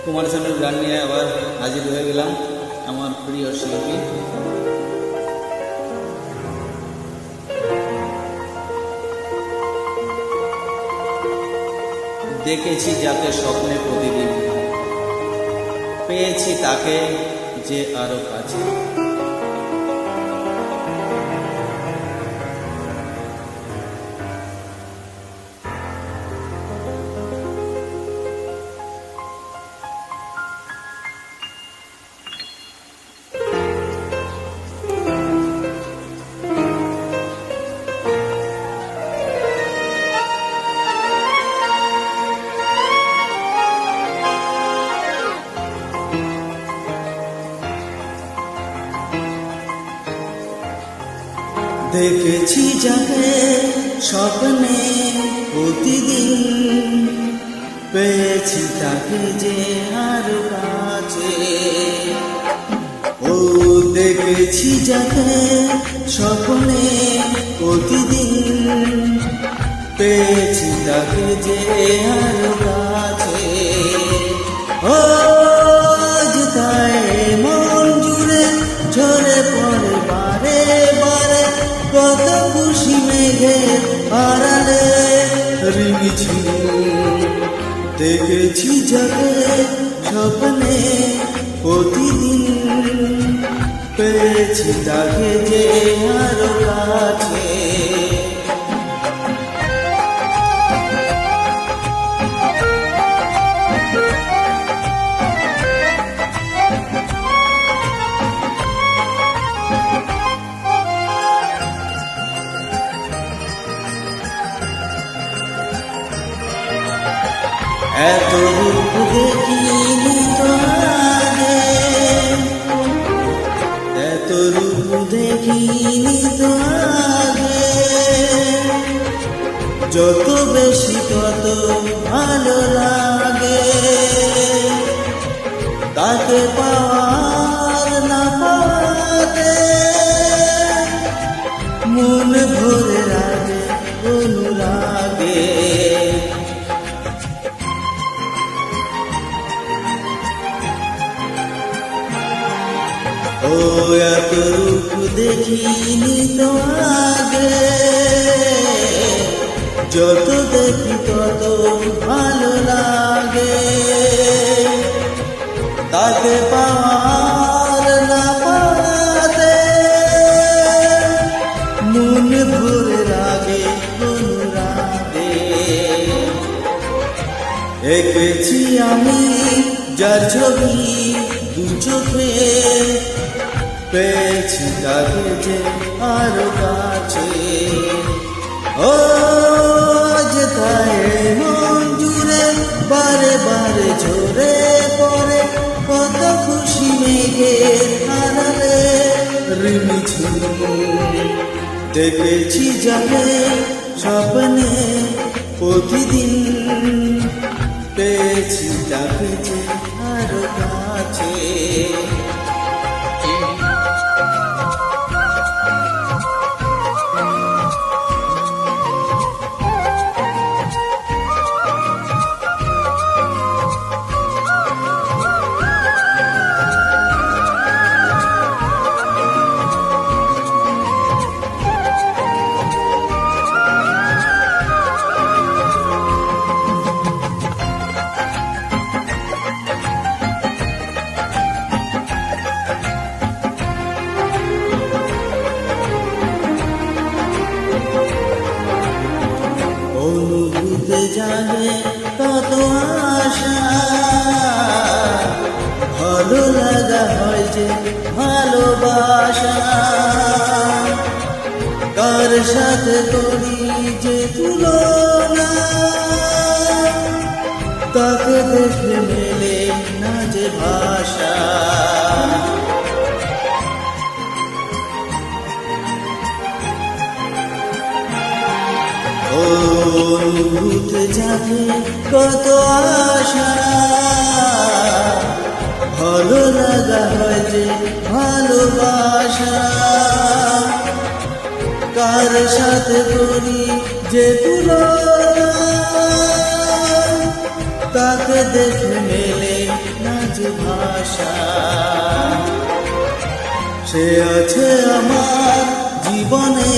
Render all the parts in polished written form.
কুমার শানুর গান নিয়ে আবার হাজির হয়ে গেলাম, আমার প্রিয় শিল্পী। দেখেছি যাকে স্বপ্নে প্রতিদিন, পেয়েছি তাকে যে আরো কাছে। দেখেছি যাকে স্বপ্নে প্রতিদিন, পেয়েছি তাকে যে আরো কাছে। ও দেখেছি যাকে স্বপ্নে প্রতিদিন, পেয়েছি তাকে যে আরো কাছে। ও তাই মন জুড়ে ঝরে পড়ে বারে বারে, কত খুশি মেঘে আড়ালে রিমিঝিম। দেখেছি যাকে স্বপ্নে প্রতিদিন, পেয়েছি তাকে যে আরো কাছে। এত রূপ দেখিনি তো আগে, এত রূপ দেখিনি তো আগে। যত বেশি তত ভালো লাগে, তাকে পাওয়ার না পাওয়াতে মন ভরে রাগে অনুরাগে। ও এত রূপ দেখিনি তো আগে, যত দেখি তত ভালো লাগে, তাকে পাওয়ার না পাওয়াতে মন ভরে রাগে অনুরাগে। এঁকেছি আমি যার ছবি দু চোখে, পেয়েছি তাকে যে আরো কাছে। ও তাই মন জুড়ে বারে বারে ঝরে পড়ে, কত খুশি মেঘে আড়ালে রিমিঝিম। দেখেছি যাকে স্বপ্নে প্রতিদিন, পেয়েছি তাকে যে আরো কাছে। অনুভূতে জাগে কত আশা, ভালো লাগা হয় যে ভালোবাসা। কার সাথে করি যে তুলনা, তাকে দেখে মেলে না যে ভাষা। অনুভূতে জাগে কত আশা, ভালো লাগা হয় যে ভালোবাসা। কার সাথে করি যে তুলনা, তাকে দেখে মেলে যে ভাষা। সে আছে আমার জীবনে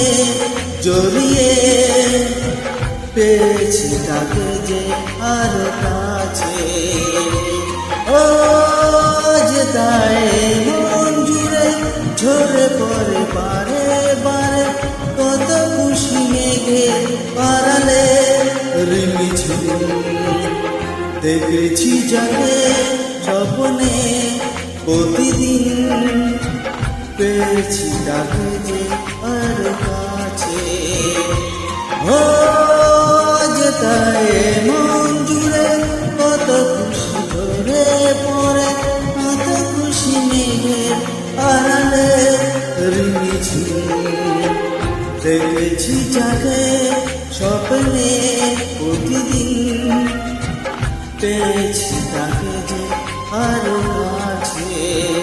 জড়িয়ে, পেয়েছি তাকে যে আর কাছে। ও যে তাই মন জুড়ে ঝরে পড়ে বারে বারে, কত খুশি মেঘে পারালে রিমিঝিম। দেখেছি যাকে স্বপ্নে প্রতিদিন, পেয়েছি তাকে যে আর কাছে। ও যে তাই মন জুড়ে কত খুশি ধরে পড়ে, কত খুশি মেঘের আড়ালে রিমিঝিম। দেখেছি যাকে স্বপ্নে প্রতিদিন, পেয়েছি তাকে যে আরো কাছে।